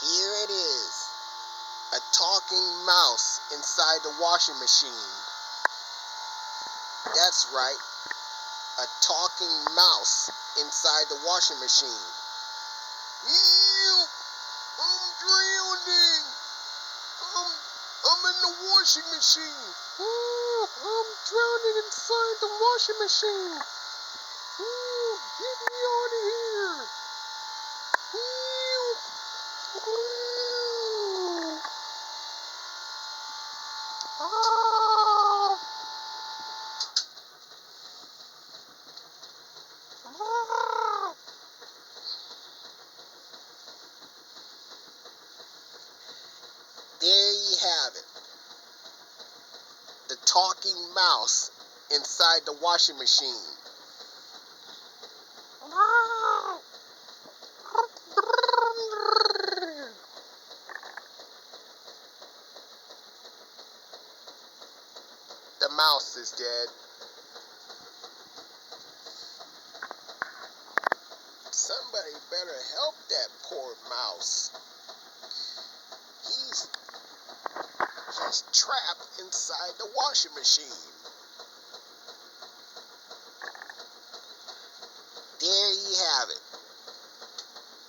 Here it is. A talking mouse inside the washing machine. That's right. A talking mouse inside the washing machine. Ew! I'm drowning! I'm in the washing machine! Oh, I'm drowning inside the washing machine! Oh, get me out of here! Ew! Ooh. Ah. Ah. There you have it. The talking mouse inside the washing machine. Ah. The mouse is dead. Somebody better help that poor mouse. He's trapped inside the washing machine. There you have it.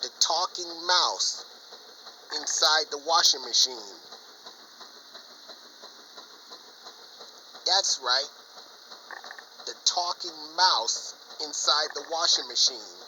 The talking mouse inside the washing machine. That's right. The talking mouse inside the washing machine.